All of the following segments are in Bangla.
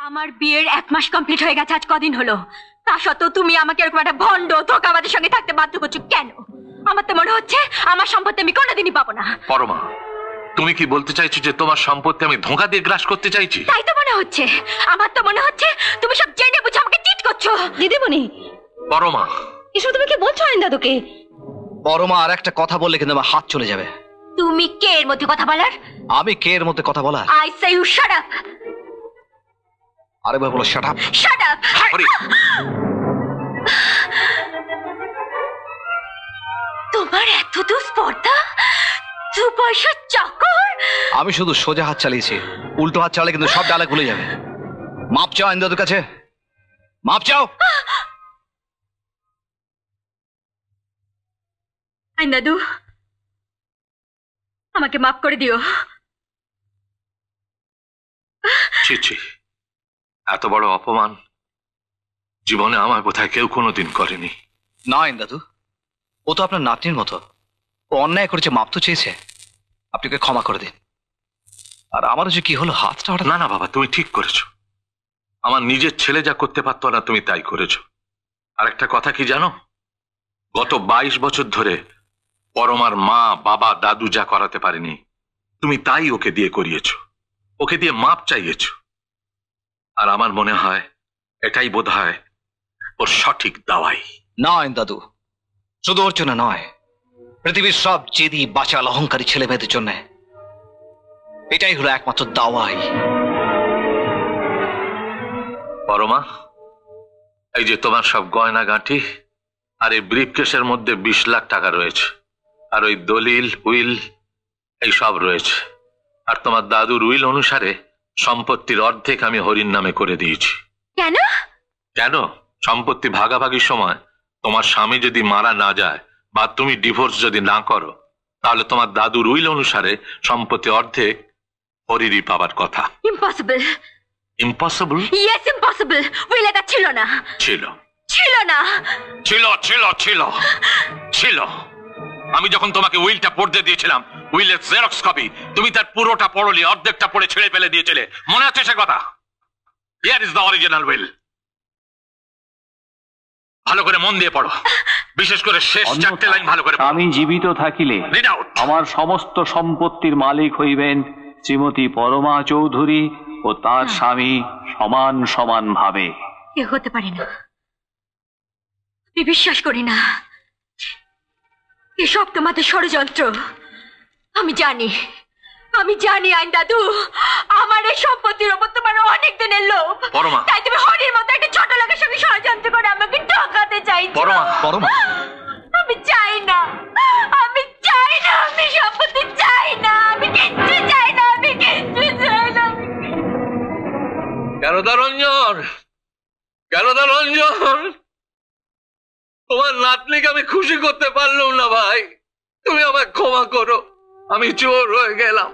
আমার বিয়ের 1 মাস কমপ্লিট হয়ে গেছে, আজ কদিন হলো। তা সত্ত্বেও তুমি আমাকে এরকম একটা ভণ্ড ধোঁকাবাজের সঙ্গে থাকতে বাধ্য করছো কেন? আমার তো মনে হচ্ছে আমার সম্পত্তি আমি কোনোদিনই পাবো না। পরমা, তুমি কি বলতে চাইছো যে তোমার সম্পত্তি আমি ধোঁকা দিয়ে গ্রাস করতে চাইছি? তাই তো মনে হচ্ছে। আমার তো মনে হচ্ছে তুমি সব জেনে বুঝে আমাকে চিট করছো। দিদিমণি, পরমা, এসব তুমি কি বলছো আইন দাদুকে? পরমা, আর একটা কথা বললে কিন্তু আমার হাত চলে যাবে। তুমি কে এর মধ্যে কথা বলার? আমি কে এর মধ্যে কথা বলার? I say you shut up. আরে বলো শাট আপ। Shut up. তোমার এত দুঃস্পর্ধা, 2 পয়সার চাকর। আমি শুধু সোজা হাত চালিয়েছি, উল্টো হাত চালালে কিন্তু সব ডালে খুলে যাবে। মাপ চাও আইন দাদুর কাছে, মাপ চাও। আইন দাদু, আমাকে মাফ করে দিও। ছি ছি, এত বড় অপমান জীবনে আমার বোধহয় কেউ কোনোদিন করেনি। না আইন দাদু, ও তো আপনার নাতনির মতো। ও অন্যায় করেছে, মাপ তো চেয়েছে, আপনি ওকে ক্ষমা করে দিন। আর আমারও যে কি হলো, হাতটা হঠাৎ। না না বাবা, তুমি ঠিক করেছো। আমার নিজের ছেলে যা করতে পারতো না তুমি তাই করেছো। আর একটা কথা কি জানো, গত 22 বছর ধরে পরমার মা বাবা দাদু যা করাতে পারেনি তুমি তাই ওকে দিয়ে করিয়েছো, ওকে দিয়ে মাপ চাইয়েছো। আর আমার মনে হয় এটাই বোধহয় ওর সঠিক দাওয়াই। না আইন দাদু, শুধু ওর জন্য নয়, পৃথিবীর সব জেদি বাচাল অহংকারী ছেলে মেয়েদের জন্য এটাই হলো একমাত্র দাওয়াই। পরমা, এই যে তোমার সব গয়না গাঁঠি আর এই ব্রিফকেসের মধ্যে 20 লাখ টাকা রয়েছে, আর ওই দলিল উইল এই সব রয়েছে। আর তোমার দাদুর উইল অনুসারে সম্পত্তির অর্ধেক আমি হরির নামে করে দিয়েছি। কেন? কেন? সম্পত্তি ভাগাভাগির সময় তোমার স্বামী যদি মারা না যায় বা তুমি ডিভোর্স যদি না করো, তাহলে তোমার দাদুর উইল অনুসারে সম্পত্তি অর্ধেক হরিরই পাবার কথা। Impossible. Impossible? Yes impossible. Will এটা ছিল না। ছিল। ছিল না। ছিল ছিল ছিল ছিল। আমি যখন তোমাকে উইলটা পড়তে দিয়েছিলাম, উইলের জেরক্স কপি, তুমি তার পুরোটা পড়লি, অর্ধেকটা পড়ে ছেড়ে ফেলে দিয়েছিলে। মনে আছে সে কথা? Here is the original will. ভালো করে মন দিয়ে পড়ো, বিশেষ করে শেষ 4টে লাইন ভালো করে পড়ো। আমি জীবিত থাকিলে আমার সমস্ত সম্পত্তির মালিক হইবেন শ্রীমতী পরমা চৌধুরী ও তার স্বামী সমান সমান ভাবে। এ হতে পারে না, আমি বিশ্বাস করি না। এসব তোমাদের ষড়যন্ত্র। আমি জানি, আমি জানি আইন দাদু, আমার এই সম্পত্তির উপর তোমার অনেক দিনের লোভ। তাই তুমি হরির মতো একটা ছোট লোকের সঙ্গে ষড়যন্ত্র করে আমাকে ঠকাতে চাইছো। আমি চাই না, আমি চাই না, আমি সম্পত্তি চাই না, আমি কিচ্ছু চাই না, আমি কিচ্ছু চাই না। কেন রঞ্জন, কেন রঞ্জন, তোমার নাতনিকে আমি খুশি করতে পারলাম না ভাই। তুমি আমায় ক্ষমা করো। আমি চোর হয়ে গেলাম,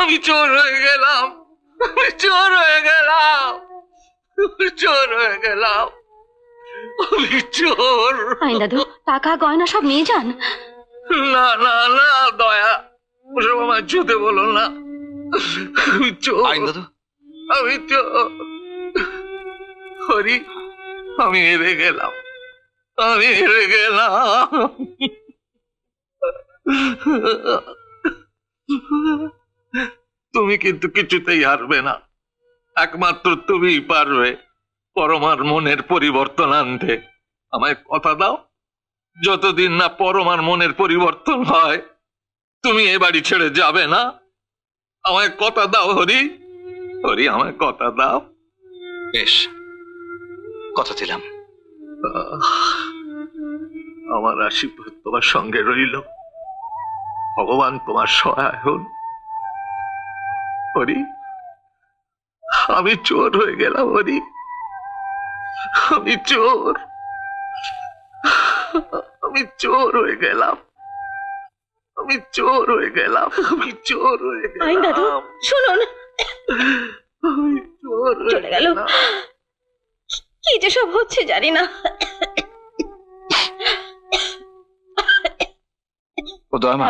আমি চোর হয়ে গেলাম, আমি চোর হয়ে গেলাম, চোর হয়ে গেলাম, আমি চোর। আইন দাদু, টাকা গয়না সব নিয়ে যান। না না না দয়া, ওসব আমায় ছুতে বলো না। আমি চোর আইন দাদু, আমি চোর। হরি, আমি হেরে গেলাম, আমি হেরে গেলাম। তুমি কিন্তু কিছুতেই হারবে না। একমাত্র তুমিই পারবে পরমার মনের পরিবর্তন আনতে। আমায় কথা দাও, যতদিন না পরমার মনের পরিবর্তন হয় তুমি এ বাড়ি ছেড়ে যাবে না। আমায় কথা দাও হরি, হরি আমায় কথা দাও। বেশ, কথা দিলাম। আমার আশীর্বাদ তোমার সঙ্গে রইল। ভগবান তোমার সহায় হন। হরি, আমি চোর হয়ে গেলাম হরি, আমি চোর, আমি চোর হয়ে গেলাম, আমি চোর হয়ে গেলাম, আমি চোর হয়ে গেলাম। আইন দাদু শুনুন, আমি চোর চলে গেল। কি যে সব হচ্ছে জানি না। ও দয়া মা,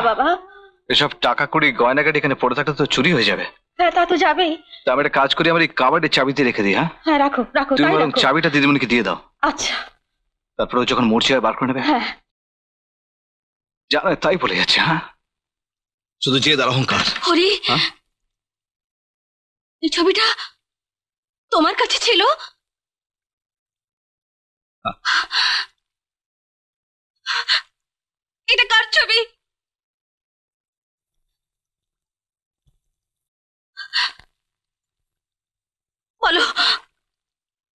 এসব টাকা কড়ি গয়নাগাটি এখানে পড়ে থাকলে তো চুরি হয়ে যাবে। হ্যাঁ তা তো যাবেই। তা আমি একটা কাজ করি, আমার এই কাবার্ডের চাবিতে রেখে দিই। হ্যাঁ, হ্যাঁ রাখো রাখো, তুমি তাই বরং রাখো। চাবিটা দিদিমণিকে দিয়ে দাও, আচ্ছা। তারপরে ও যখন মরছে বার করে নেবে। হ্যাঁ জানো তাই বলে যাচ্ছে। হ্যাঁ, শুধু যে দার অহংকার। হরি, হ্যাঁ? এই ছবিটা তোমার কাছে ছিল? হ্যাঁ। এটা কার ছবি? বলো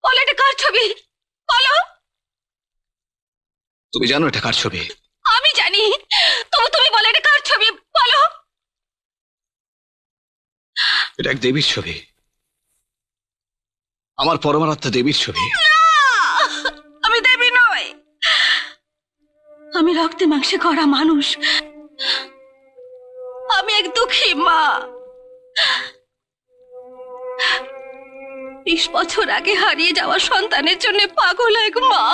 বলো, এটা কার ছবি? বলো। তুমি জানো এটা কার ছবি? আমি জানি, তবু তুমি বলো এটা কার ছবি? বলো। এটা এক দেবীর ছবি, আমার পরমারাত্মা দেবীর ছবি। আমি দেবী নই, আমি রক্তে মাংসে গড়া মানুষ। আমি এক দুঃখী মা। 20 বছর আগে হারিয়ে যাওয়া সন্তানের জন্য পাগল এক মা,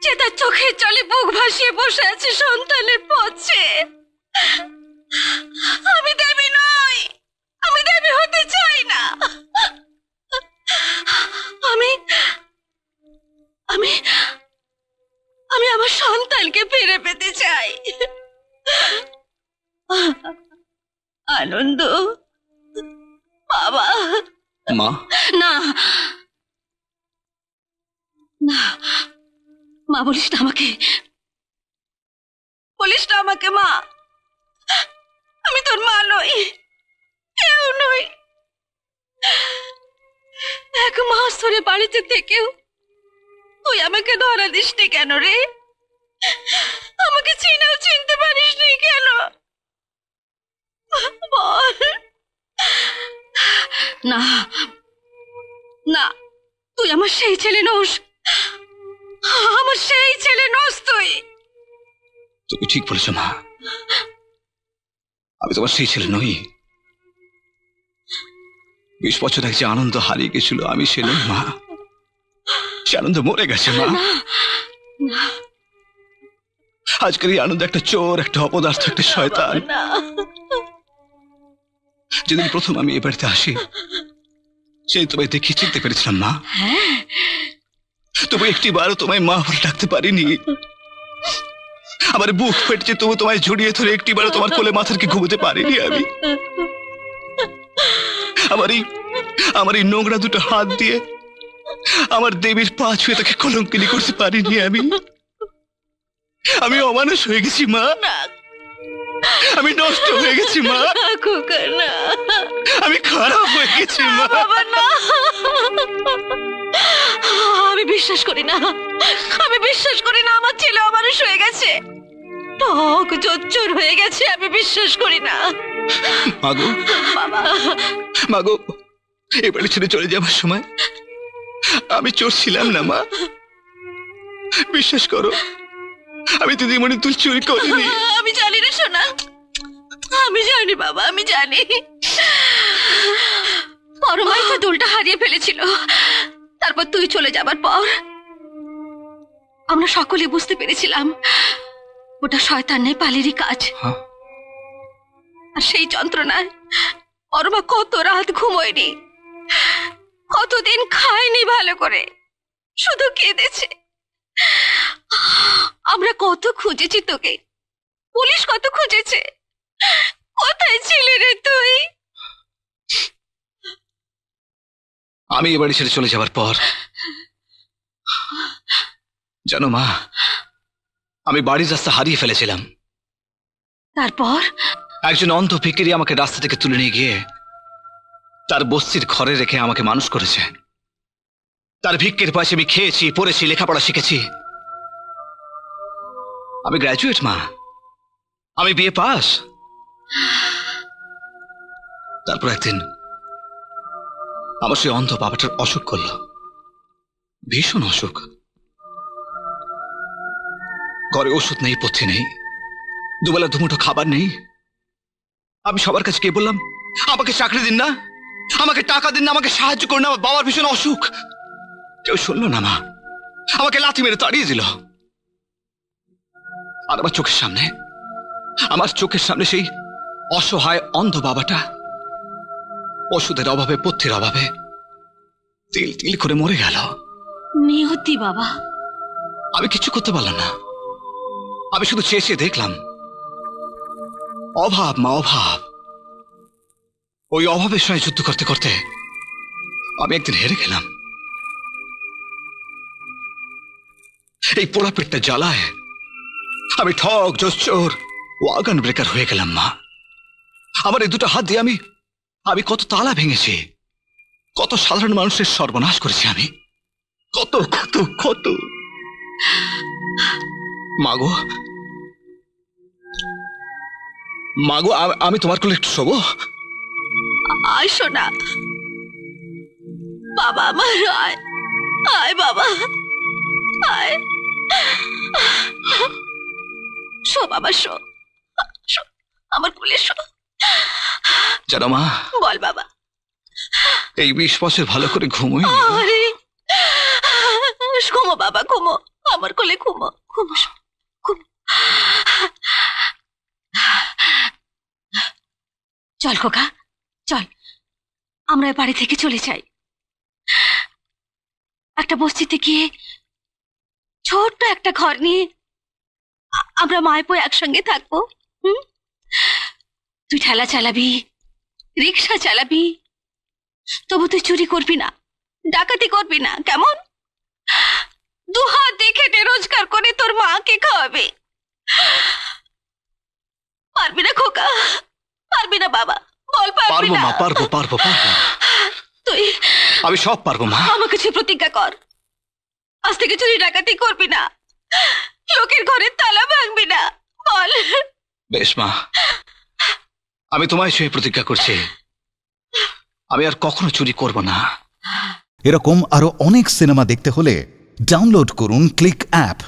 যে তার চোখের জলে বুক ভাসিয়ে বসে আছে সন্তানের পথে। আমি দেবী নই, আমি দেবী হতে চাই না। আমি আমি আমি আমার সন্তানকে ফিরে পেতে চাই। আনন্দ বাবা। মা, না না, মা বলিস না আমাকে, বলিস না আমাকে মা। আমি তোর মা নই, কেউ নই। 1 মাস ধরে বাড়িতে থেকেও তুই আমাকে ধরা দিসনি কেন রে? আমাকে চিনেও চিনতে পারিসনি কেন? বল। না না, তুই আমার সেই ছেলে নোস, আমার সেই ছেলে নোস তুই। তুমি ঠিক বলেছো মা, আমি তোমার সেই ছেলে নই। 20 বছর আগে যে আনন্দ হারিয়ে গেছিল, আমি সে নই মা। সে আনন্দ মরে গেছে মা। আজকের এই আনন্দ একটা চোর, একটা অপদার্থ, একটা শয়তান। না যেদিন প্রথম আমি এ বাড়িতে আসি, সেই তোমায় দেখে চিনতে পেরেছিলাম মা। তবু একটি বারও তোমায় মা বলে ডাকতে পারিনি। আমার বুক ফেটেছে, তবু তোমায় জড়িয়ে ধরে একটি বারও তোমার কোলে মাথাকে ঘুমোতে পারিনি আমি। আমার এই নোংরা দুটো হাত দিয়ে আমার দেবীর পা ছুঁয়ে তাকে কলঙ্কিনী করতে পারিনি আমি। আমি অমানুষ হয়ে গেছি মা, আমি নষ্ট হয়ে গেছি মা, আমি খারাপ হয়ে গেছি মা। বাবা না, আমি বিশ্বাস করি না, আমি বিশ্বাস করি না আমার ছেলে অমানুষ হয়ে গেছে, টক জোচ্চোর হয়ে গেছে। আমি বিশ্বাস করি না। মাগো বাবা, মাগো, এ বাড়ি ছেড়ে চলে যাবার সময় আমি চোর ছিলাম না মা। বিশ্বাস করো, আমি দিদিমণি তুল চুরি করিনি। আমি জানি না সোনা, আমি জানি বাবা, আমি জানি। পরমাই তো দুলটা হারিয়ে ফেলেছিল, তারপর তুই চলে যাবার পর আমরা সকলে বুঝতে পেরেছিলাম ওটা শয়তান নেই, পালেরই কাজ। আর সেই যন্ত্রণায় পরমা কত রাত ঘুমোয়নি, কতদিন খায়নি ভালো করে, শুধু কেঁদেছে। আমরা কত খুঁজেছি তোকে, পুলিশ কত খুঁজেছে, কোথায় ছিলে রে তুই? আমি এ বাড়ি ছেড়ে চলে যাবার পর জানো মা, আমি বাড়ির রাস্তা হারিয়ে ফেলেছিলাম। তারপর একজন অন্ধ ভিখারি আমাকে রাস্তা থেকে তুলে নিয়ে গিয়ে তার বস্তির ঘরে রেখে আমাকে মানুষ করেছে। তার ভিক্ষের পয়সা আমি খেয়েছি, পড়েছি, লেখাপড়া শিখেছি। আমি গ্র্যাজুয়েট মা, আমি বিএ পাস। তারপর একদিন আমার সেই অন্ধ বাবাটার অসুখ করলো, ভীষণ অসুখ। ঘরে ওষুধ নেই, পথ্যে নেই, দুবেলা দুমুঠো খাবার নেই। আমি সবার কাছে গিয়ে বললাম, আমাকে চাকরি দিন না, আমাকে টাকা দিন না, আমাকে সাহায্য করুন না, আমার বাবার ভীষণ অসুখ। কেউ শুনলো না মা, আমাকে লাথি মেরে তাড়িয়ে দিল। আর আমার চোখের সামনে সেই অসহায় অন্ধ বাবাটা ওষুধের অভাবে, পথ্যের অভাবে তিল তিল করে মরে গেল। নিহতি বাবা। আমি কিছু করতে পারলাম না। আমি শুধু চেয়ে চেয়ে দেখলাম। অভাব মা, অভাব। ওই অভাবের সঙ্গে যুদ্ধ করতে করতে আমি একদিন হেরে গেলাম। এই পোড়া পেটটা জ্বালায় আমি ঠক, জোচ্চোর, ওয়াগন ব্রেকার হয়ে গেলাম মা। আমার এই দুটো হাত দিয়ে আমি কত তালা ভেঙেছি, কত সাধারণ মানুষের সর্বনাশ করেছি আমি, কত কত কত। মাগো, মাগো, আমি তোমার কোলে একটু শোবো? আয় শোনা বাবা আমার, আয় আয় বাবা, আয়। শো বাবা, শো শো, আমার কোলে শো। জানো মা, বল বাবা। এই 20 বছর ভালো করে ঘুমোই। আরে ঘুমো বাবা, ঘুমো, আমার কোলে ঘুমো, ঘুমো ঘুমো। চল খোকা, চল আমরা এ বাড়ি থেকে চলে যাই। একটা বস্তিতে গিয়ে ছোট্ট একটা ঘর নিয়ে আমরা মায় পো একসঙ্গে থাকবো। তুই ঠেলা চালাবি, রিক্সা চালাবি, তবু তুই চুরি করবি না, ডাকাতি করবি না, কেমন? দুহাত দিয়ে খেটে রোজগার করে তোর মাকে খাওয়াবে। পারবি না খোকা, পারবি না বাবা? বল পারবি পারবো না? মা, পারবো পারবো পারবো। তুই আমি সব পারবো মা। আমাকে কিছু প্রতিজ্ঞা কর, আজ থেকে চুরি ডাকাতি করবি না, লোকের ঘরের তালা ভাঙবি না, বল। বেশ মা, আমি তোমায় ছুঁয়ে প্রতিজ্ঞা করছি আমি আর কখনো চুরি করব না। এরকম আরো অনেক সিনেমা দেখতে হলে ডাউনলোড করুন ক্লিক অ্যাপ।